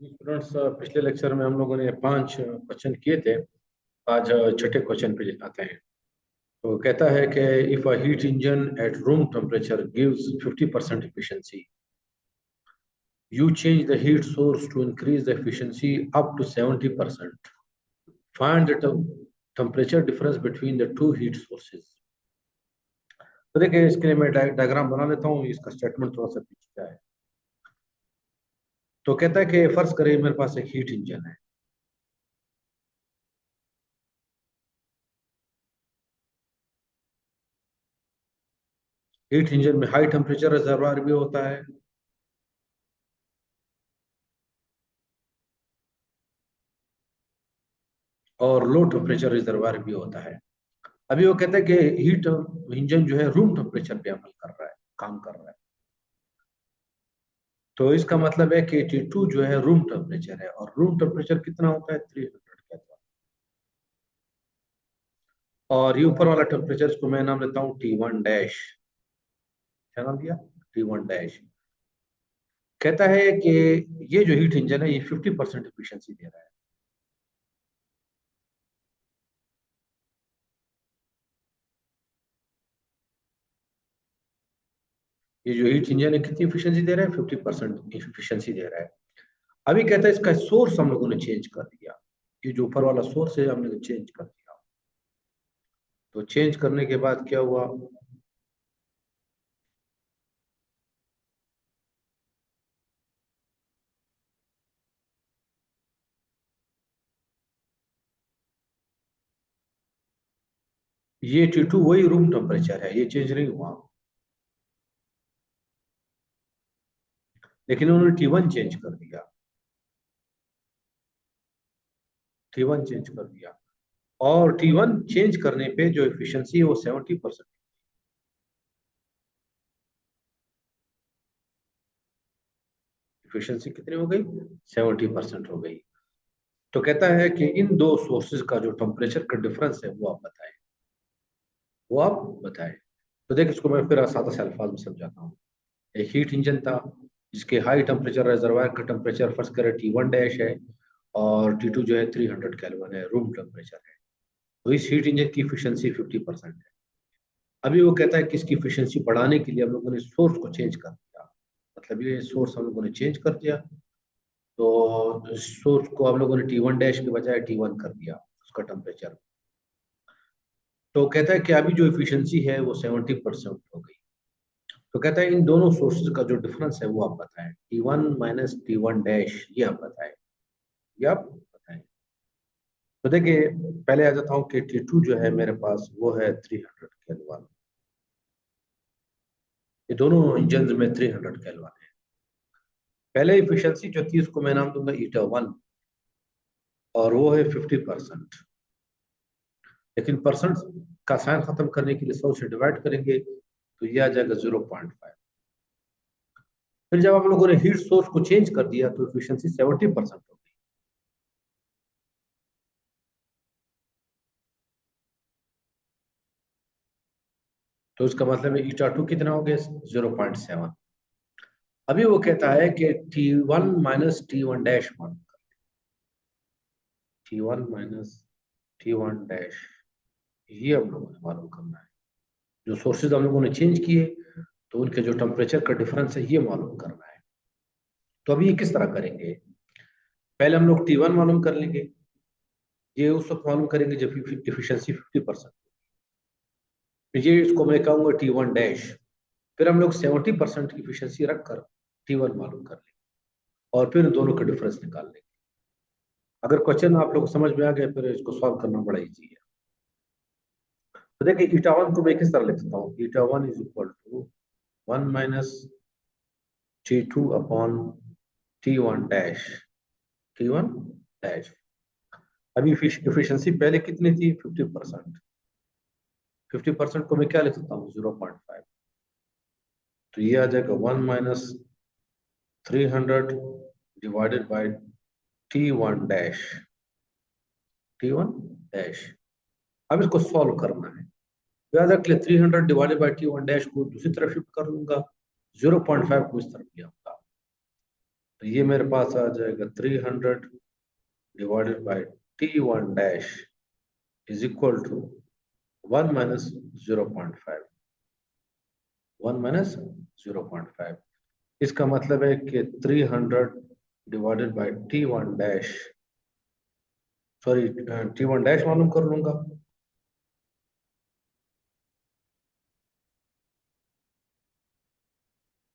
Students, पिछले lecture में हम लोगों ने 5 क्वेश्चन किए थे। आज छठे क्वेश्चन पे आते हैं। तो कहता है कि if a heat engine at room temperature gives 50% efficiency, you change the heat source to increase the efficiency up to 70%. Find the temperature difference between the two heat sources. तो देखिए, इसके लिए मैं डायग्राम बना लेता हूँ। इसका स्टेटमेंट थोड़ा सा पीछे है। तो कहता है कि फर्ज करें मेरे पास एक हीट इंजन है। हीट इंजन में हाई टेम्परेचर रिजर्वायर भी होता है और लो टेम्परेचर रिजर्वायर भी होता है। अभी वो कहता है कि हीट इंजन जो है रूम टेम्परेचर पे अमल कर रहा है, काम कर रहा है। तो इसका मतलब है कि T2 जो है रूम टेम्परेचर है, और रूम टेम्परेचर कितना होता है 300 केल्विन। और ये ऊपर वाला टेम्परेचर को मैं नाम लेता हूँ T1 डैश। क्या नाम दिया? T1 dash. कहता है कि ये जो हीट इंजन है ये 50% एफिशिएंसी दे रहा है। ये जो हीट इंजन है कितनी एफिशिएंसी दे रहा है? 50% एफिशिएंसी दे रहा है। अभी कहता है इसका सोर्स हम लोगों ने चेंज कर दिया। ये जो ऊपर वाला सोर्स है हमने चेंज कर दिया। तो चेंज करने के बाद क्या हुआ? ये T2 वही रूम टेम्परेचर है, ये चेंज नहीं हुआ। लेकिन उन्होंने T1 चेंज कर दिया। T1 चेंज कर दिया, और T1 चेंज करने पे जो एफिशिएंसी है वो 70%। एफिशिएंसी कितनी हो गई? 70% हो गई। तो कहता है कि इन दो सोर्सेज का जो टेम्परेचर का डिफरेंस है वो आप बताएं। वो आप बताएं। तो देख, इसको मैं फिर सादा से अल्फाज में समझाता हूँ। एक हीट इंजन था जिसके हाई टेम्परेचर रिजर्वायर का टेम्परेचर फर्स्ट करें T1 डैश है, और T2 जो है 300 केल्विन है, रूम टेम्परेचर है। तो इस हीट इंजन की एफिशिएंसी 50% है। अभी वो कहता है कि इसकी एफिशिएंसी बढ़ाने के लिए हम लोगों ने सोर्स को चेंज कर दिया। मतलब ये सोर्स हम लोगों ने चेंज कर दिया। तो सोर्स को हम लोगों ने T1 डैश के बजाय T1 कर दिया, उसका टेम्परेचर। तो कहता है कि अभी जो एफिशिएंसी है वो 70% हो गई। तो कहता है इन दोनों सोर्सेज का जो डिफरेंस है वो आप बताएं। T1 माइनस T1 डैश, ये आप बताएं। ये आप बताएं। तो देखिए, पहले आ जाता हूँ कि T2 जो है मेरे पास वो है 300 केल्विन। ये दोनों इंजन में 300 केल्विन है। पहले इफिशियंसी जो थी उसको मैं नाम दूंगा ईटा 1, और वो है 50%। लेकिन परसेंट का साइन खत्म करने के लिए 100 से डिवाइड करेंगे तो ये आ जाएगा 0.5। फिर जब हम लोगों ने हीट सोर्स को चेंज कर दिया तो इफिशियंसी 70% हो गई। तो इसका मतलब है ईटा 2 कितना हो गया? 0.7। अभी वो कहता है कि T1 माइनस T1 डैश मान, T1 माइनस T1 डैश, ये हम लोगों ने मालूम करना है। जो सोर्सेज हम लोगों ने चेंज किए तो उनके जो टेम्परेचर का डिफरेंस है ये मालूम करना है। तो अभी ये किस तरह करेंगे? पहले हम लोग T1 मालूम कर लेंगे। ये उस वक्त मालूम करेंगे जब एफिशिएंसी 50%। ये इसको मैं कहूंगा T1 डैश। फिर हम लोग 70% की एफिशिएंसी रखकर T1 मालूम कर लेंगे, और फिर दोनों का डिफरेंस निकाल लेंगे। अगर क्वेश्चन आप लोग समझ में आ गया फिर इसको सॉल्व करना बड़ा इजी है। तो देखिए, ईटा 1 को मैं किस तरह लिख सकता हूँ? Eta 1 is equal to 1 minus T2 upon T1 dash, T1 dash. अभी एफिशिएंसी पहले कितनी थी? 50%। 50% को मैं क्या लिख सकता हूँ? 0.5। तो ये आ जाएगा 1 minus 300 divided by T1 dash, T1 dash. अब इसको सॉल्व करना है। याद रख ले, 300 डिवाइडेड बाई T1 डैश को दूसरी तरफ शिफ्ट कर लूंगा, 0.5 को इस तरफ ले आऊंगा। तो ये मेरे पास आ जाएगा 300 divided by T1 dash is equal to 1 minus 0.5, 1 minus 0.5। इसका मतलब है कि 300 divided by T1 dash, sorry T1 dash मालूम कर लूंगा।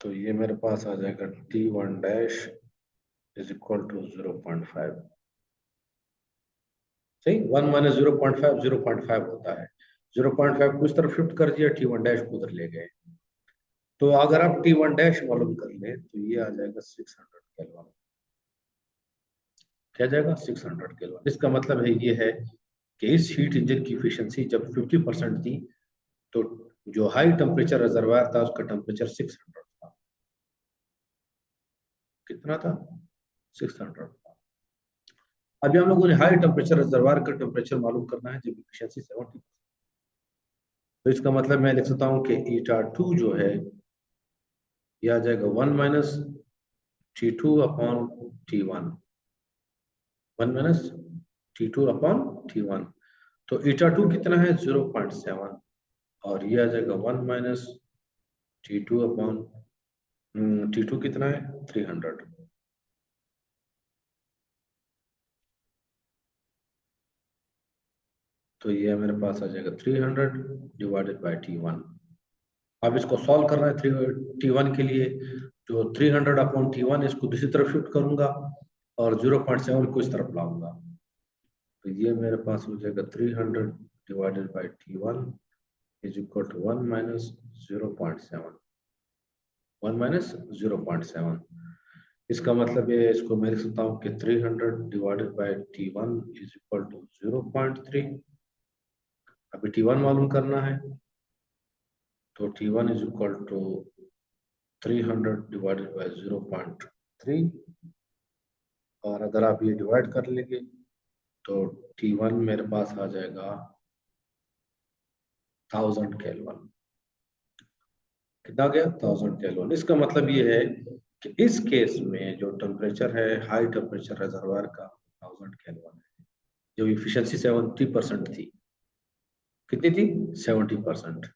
तो ये मेरे पास आ जाएगा T1 dash is equal to 0.5। सही, 1 माइनस 0.5 0.5 होता है। 0.5 को इस तरफ शिफ्ट कर दिया, T1 डैश को उधर ले गए। तो अगर आप T1 डैश मालूम कर ले तो ये आ जाएगा 600 केल्विन। क्या जाएगा? 600 केल्विन। इसका मतलब है ये है कि इस हीट इंजन की एफिशिएंसी जब 50% थी तो जो हाई टेम्परेचर रिजर्वायर था उसका टेम्परेचर 600 था। कितना था? 600 था। अभी हम लोगों ने हाई टेम्परेचर रिजर्वायर का टेम्परेचर मालूम करना है जब एफिशिएंसी 70। तो इसका मतलब मैं लिख सकता हूँ कि eta2 जो है ये आ जाएगा 1 minus T2 upon T1, 1 minus T2 upon T1। तो eta2 कितना है? 0.7, और ये आ जाएगा 1 माइनस T2 अपॉन T2 कितना है? 300। तो ये मेरे पास आ जाएगा 300 डिवाइडेड बाय T1। अब इसको सॉल्व करना है T1 के लिए। जो 300 अपॉन T1 इसको दूसरी तरफ शिफ्ट करूंगा और 0.7 को इस तरफ लाऊंगा। तो ये मेरे पास हो जाएगा 300 divided by T1 is equal to 1 minus 0.7, 1 minus 0.7। इसका मतलब ये, इसको मैं लिख सकता हूँ कि 300 divided by T1 is equal to 0.3। अभी T1 मालूम करना है, तो T1 is equal to 300 divided by 0.3, और अगर आप ये डिवाइड कर लेंगे तो T1 मेरे पास आ जाएगा 1000 केल्विन। कितना गया? 1000 केल्विन। इसका मतलब ये है कि इस केस में जो टेम्परेचर है हाई टेम्परेचर रिजर्वायर का 1000 केल्विन है। जो इफिशिएंसी 70% थी, कितनी थी? 70%।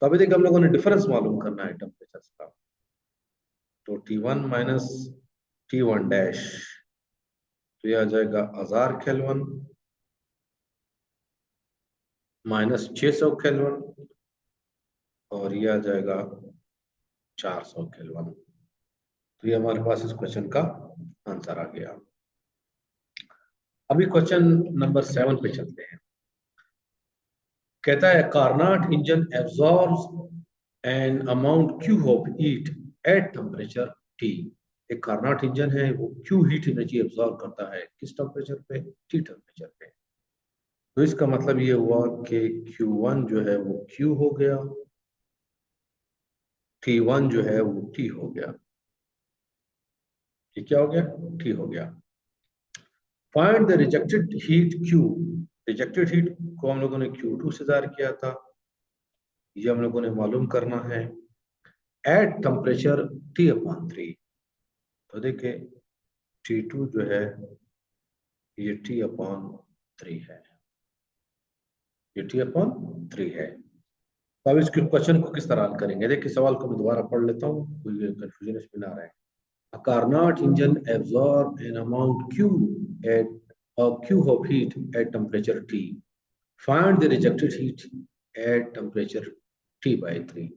तो अभी देखिए हम लोगों ने डिफरेंस मालूम करना है टेम्परेचर का। तो T1 माइनस T1 डैश, तो ये आ जाएगा 1000 केल्विन माइनस 600 केल्विन, और ये आ जाएगा 400 केल्विन। तो ये हमारे पास इस क्वेश्चन का आंसर आ गया। अभी क्वेश्चन नंबर 7 पे चलते हैं। कहता है Carnot engine absorbs an amount Q of heat at temperature T। एक कार्नाट इंजन है, वो Q हीट एनर्जी एब्जॉर्ब करता है किस टेम्परेचर पे? T टेम्परेचर पे। तो इसका मतलब ये हुआ कि Q1 जो है वो Q हो गया, T1 जो है वो T हो गया। ये क्या हो गया? T हो गया। Find the rejected heat Q। Rejected heat को हम लोगों ने Q2 से जाहिर किया था, ये हम लोगों ने मालूम करना है एट टेम्परेचर T/3। तो देखिए T2 जो है ये T/3 है, ये T/3 है। तो अब इस क्वेश्चन को किस तरह हल करेंगे? देखिए सवाल को मैं दोबारा पढ़ लेता हूँ, कोई कंफ्यूजन इसमें ना रहे। A Carnot engine absorb an amount Q at Q of heat at temperature T. Find the rejected heat at temperature T/3।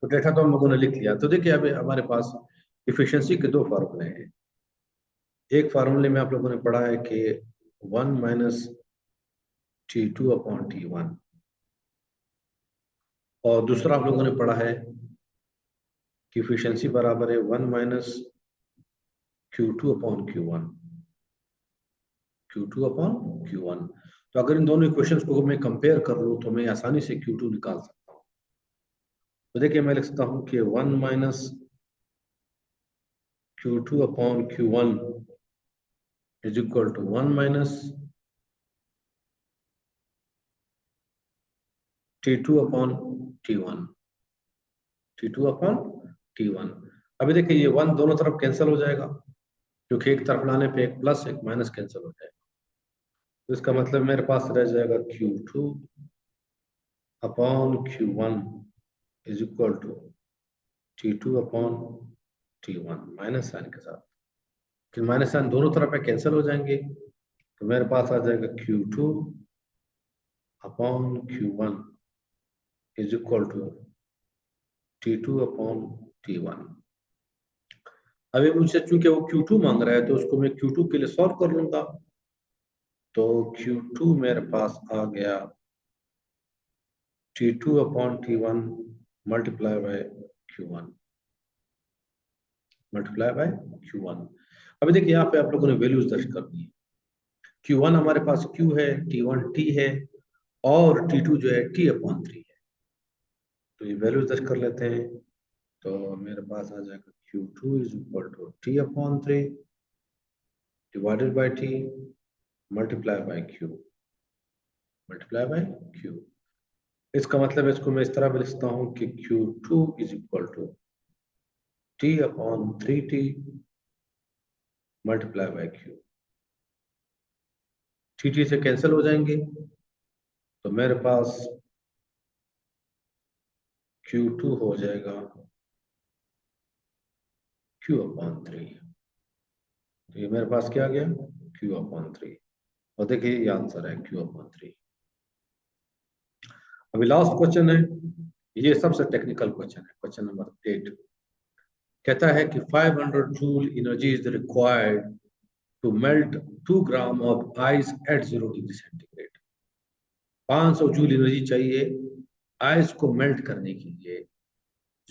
तो डेटा तो हम लोगों ने लिख लिया। तो देखिए अभी हमारे पास इफिशिएंसी के दो फार्मूले हैं। एक फार्मूले में आप लोगों ने पढ़ा है कि 1 माइनस T2 अपॉन T1, और दूसरा आप लोगों ने पढ़ा है कि इफिशिएंसी बराबर है 1 minus Q2 upon Q1, Q2 upon Q1। तो अगर इन दोनों इक्वेशंस को मैं कंपेयर कर लूं तो मैं आसानी से Q2 निकाल सकता हूं। तो देखिए मैं लिख सकता हूं कि 1 minus Q2 upon Q1 is equal to 1 minus T2 upon T1, T2 upon T1। अभी देखिए ये 1 दोनों तरफ कैंसिल हो जाएगा, क्योंकि एक तरफ लाने पे एक प्लस एक माइनस कैंसिल हो जाएगा। तो इसका मतलब मेरे पास रह जाएगा Q2 upon Q1 is equal to T2 upon T1 minus sign के साथ, कि माइनस साइन दोनों तरफ पे कैंसिल हो जाएंगे। तो मेरे पास आ जाएगा Q2 upon Q1 is equal to T2 upon T1। अभी मुझसे चूंकि वो Q2 मांग रहा है तो उसको मैं Q2 के लिए सॉल्व कर लूंगा। तो Q2 मेरे पास आ गया T2 upon T1 multiply by Q1 multiply by Q1। अभी देखिए यहाँ पे आप लोगों ने वैल्यूज दर्ज कर दी है। Q1 हमारे पास Q है, T1 T है, और T2 जो है T अपॉन 3 है। तो ये वैल्यूज दर्ज कर लेते हैं। तो मेरे पास आ जाएगा Q2 is equal to T upon 3 divided by T multiply by Q multiply by Q। इसका मतलब है इसको मैं इस तरह भी लिखता हूँ कि Q2 is equal to T upon 3T multiply by Q। T से कैंसिल हो जाएंगे, तो मेरे पास Q2 हो जाएगा Q अपॉन 3। तो ये मेरे पास क्या आ गया, Q अपॉन 3। और देखिए ये आंसर है Q अपॉन 3। अभी लास्ट क्वेश्चन है, ये सबसे टेक्निकल क्वेश्चन है, क्वेश्चन नंबर 8। कहता है कि 500 joule energy is required to melt 2 gram of ice at 0 degree centigrade. 500 joule energy चाहिए आइस को मेल्ट करने के लिए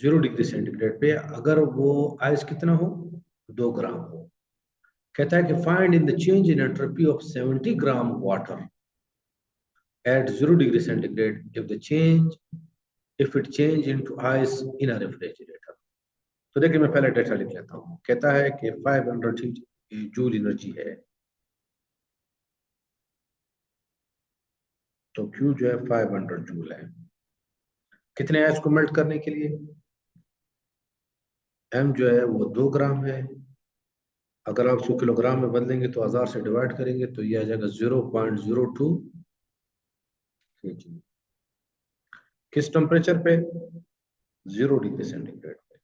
0 डिग्री सेंटीग्रेड पे, अगर वो आइस कितना हो, 2 ग्राम हो। कहता है कि find in the change in entropy of 70 gram water at 0 degree centigrade if it change into ice in a refrigerator। तो देखिए मैं पहले डेटा लिख लेता हूँ। कहता है कि 500 जूल एनर्जी है, तो Q जो है 500 जूल है। कितने आइस को मेल्ट करने के लिए, M जो है वो 2 ग्राम है। अगर आप 100 किलोग्राम में बदलेंगे तो 1000 से डिवाइड करेंगे तो ये आ जाएगा 0.02 kg। किस टेम्परेचर पे, 0 डिग्री सेंटीग्रेड पे।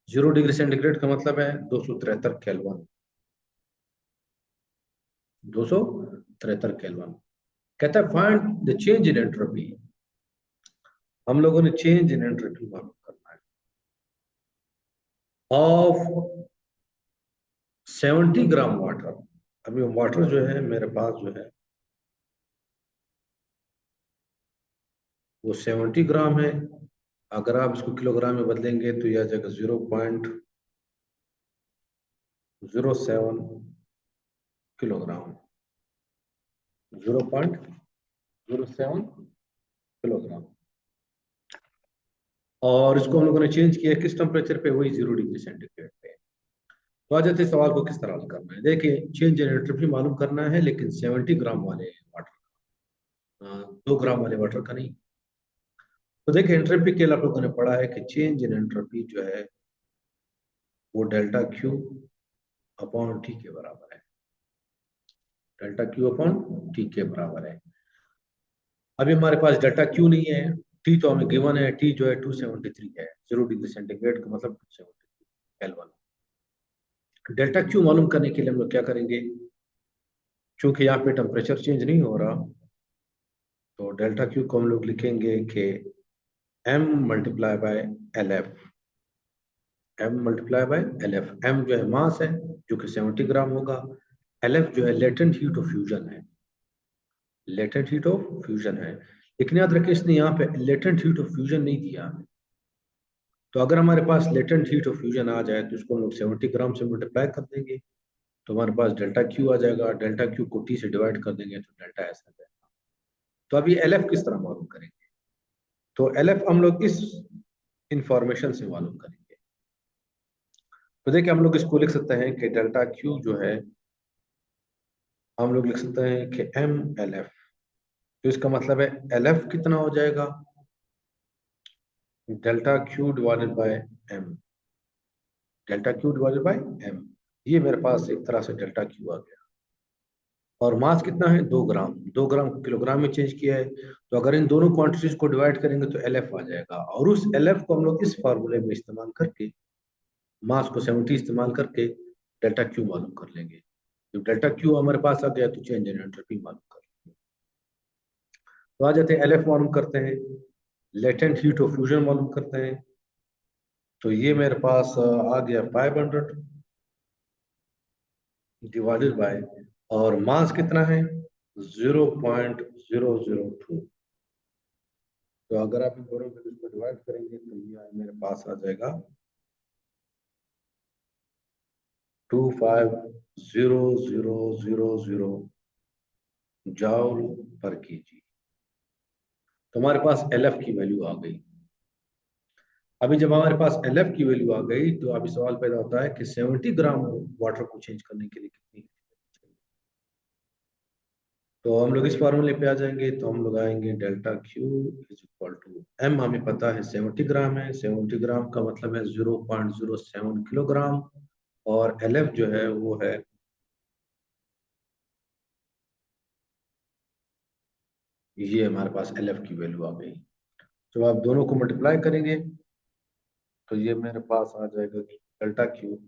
0 डिग्री सेंटीग्रेड का मतलब है 273 केल्विन। 273 केल्विन। कहता है find the change in entropy. हम लोगों ने चेंज इन एंट्रोपी मालूम करना है ऑफ 70 ग्राम वाटर। अभी वाटर जो है मेरे पास जो है वो 70 ग्राम है। अगर आप इसको किलोग्राम में बदलेंगे तो यह आ जाएगा 0.07 किलोग्राम। 0.07 किलोग्राम। और इसको हम लोगों ने चेंज किया किस टेम्परेचर पे, वही 0 डिग्री सेंटीग्रेड पे। तो आज इस सवाल को किस तरह हल करना है, देखिए चेंज इन एंट्रोपी मालूम करना है, लेकिन 70 ग्राम वाले वाटर, 2 ग्राम वाले वाटर का नहीं। तो देखिए एंट्रोपी के लिए आप लोगों ने पढ़ा है कि चेंज इन एंट्रोपी जो है वो डेल्टा Q अपॉन T के बराबर है। डेल्टा Q अपॉन T के बराबर है। अभी हमारे पास डेल्टा Q नहीं है, T तो हमें गिवन है, T जो है 273 है। 0 डिग्री सेंटीग्रेड का मतलब 273 L1। डेल्टा Q मालूम करने के लिए हम लोग क्या करेंगे, क्योंकि यहाँ पे टेम्परेचर चेंज नहीं हो रहा, तो डेल्टा Q को हम लोग लिखेंगे कि M multiply by LF। M multiply by LF। M जो है मास है जो कि 70 ग्राम होगा। LF जो है लेटेंट हीट ऑफ फ्यूजन है, लेटेंट हीट ऑफ फ्यूजन है। लेकिन याद रखिए इसने यहाँ पे लेटेंट हीट ऑफ फ्यूजन नहीं दिया। तो अगर हमारे पास लेटेंट हीट ऑफ फ्यूजन आ जाए तो इसको हम लोग 70 ग्राम से मल्टीप्लाई कर देंगे, तो हमारे पास डेल्टा Q आ जाएगा। डेल्टा Q को T से डिवाइड कर देंगे तो डेल्टा S आ जाएगा। तो अभी LF किस तरह मालूम करेंगे, तो LF हम लोग इस इंफॉर्मेशन से मालूम करेंगे। तो देखिए हम लोग इसको लिख सकते हैं कि डेल्टा Q जो है हम लोग लिख सकते हैं कि MLF। तो इसका मतलब है LF कितना हो जाएगा, delta Q divided by M। Delta Q divided by M. ये मेरे पास एक तरह से डेल्टा क्यू आ गया। और मास कितना है? 2 ग्राम। 2 ग्राम को किलोग्राम में चेंज किया है, तो अगर इन दोनों क्वांटिटीज को डिवाइड करेंगे तो एल एफ आ जाएगा, और उस एल एफ को हम लोग इस फार्मूले में इस्तेमाल करके, मास को 70 इस्तेमाल करके डेल्टा क्यू मालूम कर लेंगे। जब डेल्टा क्यू हमारे पास आ गया तो चेंज इन एंट्रोपी मालूम कर लेंगे। तो आ जाते हैं, एल एफ मालूम करते हैं, लेटेंट हीट ऑफ फ्यूजन मालूम करते हैं। तो ये मेरे पास आ गया 500 डिवाइडेड बाय, और मास कितना है? 0.002। तो अगर आप इन दोनों वैल्यूज को डिवाइड करेंगे तो ये मेरे पास आ जाएगा 25000 जॉल पर केजी। तो हमारे पास एल एफ की वैल्यू आ गई। अभी जब हमारे पास एल एफ की वैल्यू आ गई तो अभी सवाल पैदा होता है कि 70 ग्राम वाटर को चेंज करने के लिए कितनी चाहिए। तो हम लोग इस फॉर्मूले पे आ जाएंगे, तो हम लोग आएंगे delta Q is equal to M, हमें पता है 70 ग्राम है, 70 ग्राम का मतलब है 0.07 किलोग्राम, और एल एफ जो है वो है ये, हमारे पास एल एफ की वैल्यू आ गई। जब आप दोनों को मल्टीप्लाई करेंगे तो ये मेरे पास आ जाएगा delta Q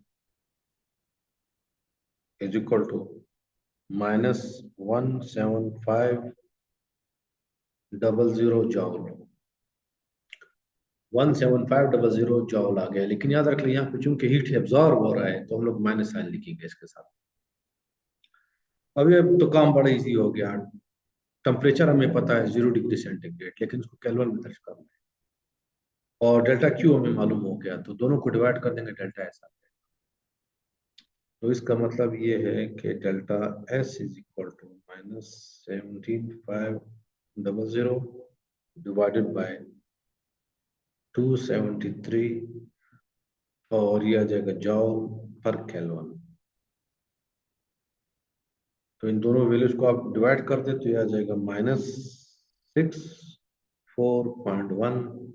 is equal to -17500 joule. 17500 joule आ गया, लेकिन याद रख लिया यहाँ पे चूंकि हीट एब्जॉर्ब हो रहा है तो हम लोग माइनस साइन लिखेंगे इसके साथ। अभी अब तो काम बड़ा इजी हो गया। टेम्परेचर हमें पता है 0 डिग्री सेंटीग्रेड, लेकिन उसको केल्विन में दर्ज करना है, और डेल्टा क्यू हमें मालूम हो गया, तो दोनों को डिवाइड कर देंगे, डेल्टा ऐसा। तो इसका मतलब ये है कि delta S is equal to -17500 divided by 273, और ये आ जाएगा जॉल पर केल्विन। तो इन दोनों वैल्यूज को आप डिवाइड कर दे तो ये आ जाएगा -64.1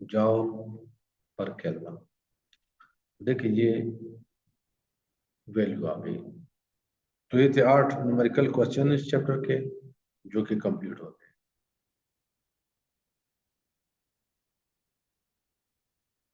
जॉल पर केल्विन। देखिए ये वैल्यू आ गई। तो ये थे 8 न्यूमेरिकल क्वेश्चन इस चैप्टर के, जो कि कंप्लीट होते हैं।